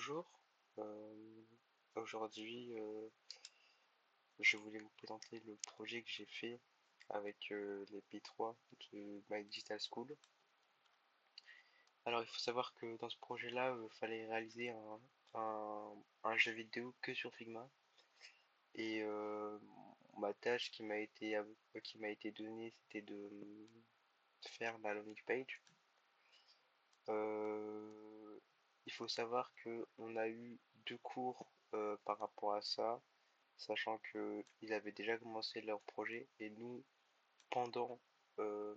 Bonjour, aujourd'hui je voulais vous présenter le projet que j'ai fait avec les P3 de My Digital School. Alors il faut savoir que dans ce projet-là, il fallait réaliser un jeu vidéo que sur Figma et ma tâche qui m'a été donnée c'était de faire la landing page. Euh, il faut savoir que on a eu deux cours par rapport à ça, sachant que ils avaient déjà commencé leur projet et nous, pendant euh,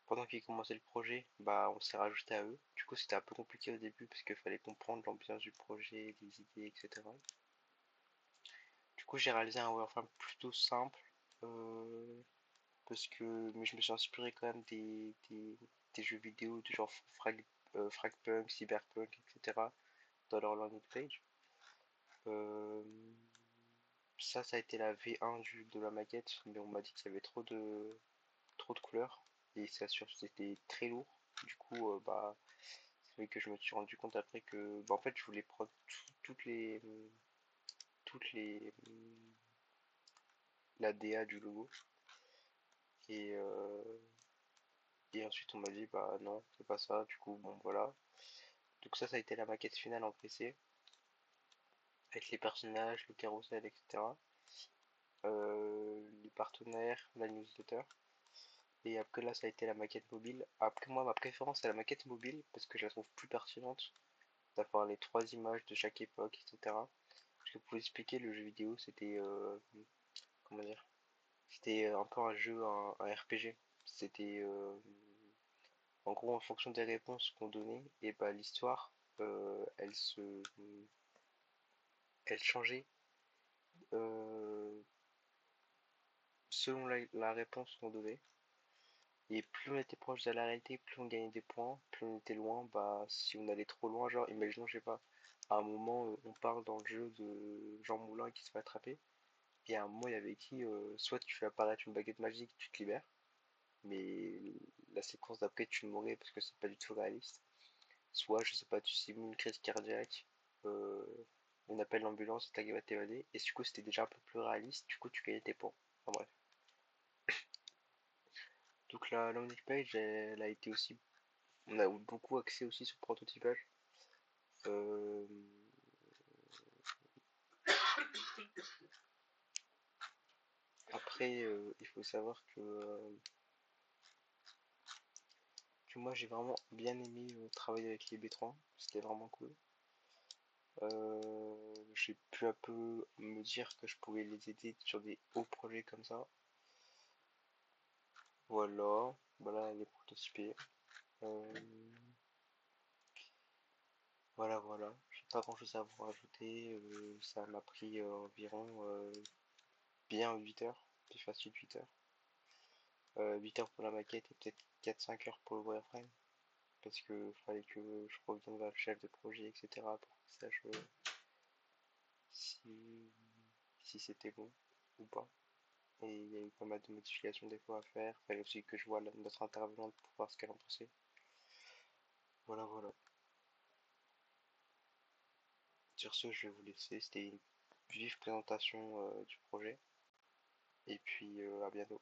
pendant qu'ils commençaient le projet, bah on s'est rajouté à eux. Du coup, c'était un peu compliqué au début parce qu'il fallait comprendre l'ambiance du projet, les idées, etc. Du coup, j'ai réalisé un wireframe plutôt simple euh, mais je me suis inspiré quand même des jeux vidéo du genre Fragpunk, Cyberpunk, etc. dans leur landing page. Euh, Ça a été la V1 de la maquette, mais on m'a dit qu'il y avait trop de couleurs et ça sûr c'était très lourd. Du coup, c'est vrai que je me suis rendu compte après que, en fait, je voulais prendre toutes les, la DA du logo et et ensuite on m'a dit bah non, c'est pas ça. Du coup, bon voilà. Donc ça a été la maquette finale en PC avec les personnages, le carrousel, etc. Les partenaires, la newsletter. Et après là, ça a été la maquette mobile. Après moi, ma préférence c'est la maquette mobile parce que je la trouve plus pertinente d'avoir les trois images de chaque époque, etc. Parce que pour vous expliquer, le jeu vidéo, c'était comment dire, c'était un peu un jeu, un RPG. C'était en gros en fonction des réponses qu'on donnait, et bah l'histoire, elle changeait euh, selon la réponse qu'on donnait. Et plus on était proche de la réalité, plus on gagnait des points, plus on était loin, bah si on allait trop loin, genre imaginons, je sais pas, à un moment on parle dans le jeu de Jean Moulin qui se fait attraper, et à un moment il y avait écrit soit tu fais apparaître une baguette magique, tu te libères, mais la séquence d'après tu mourrais parce que c'est pas du tout réaliste. Soit, je sais pas, tu simules une crise cardiaque, euh, on appelle l'ambulance et t'arrives à t'évader, et du coup c'était déjà un peu plus réaliste, du coup tu gagnais tes points. Enfin bref. Donc la landing page, elle a été aussi, on a beaucoup axé aussi sur le prototypage. Euh, Après, il faut savoir que moi j'ai vraiment bien aimé travailler avec les B3, c'était vraiment cool. J'ai pu un peu me dire que je pouvais les aider sur des hauts projets comme ça. Voilà les prototypés. Euh, voilà. J'ai pas grand chose à vous rajouter. Ça m'a pris environ bien 8 heures, plus facile 8 heures. 8 heures pour la maquette et peut-être 4-5 heures pour le wireframe. Parce que fallait que je revienne vers le chef de projet, etc. pour qu'il sache si, si c'était bon ou pas. Et il y a eu pas mal de modifications des fois à faire. Fallait aussi que je vois notre intervenante pour voir ce qu'elle en pensait. Voilà. Sur ce, je vais vous laisser. C'était une vive présentation du projet. Et puis à bientôt.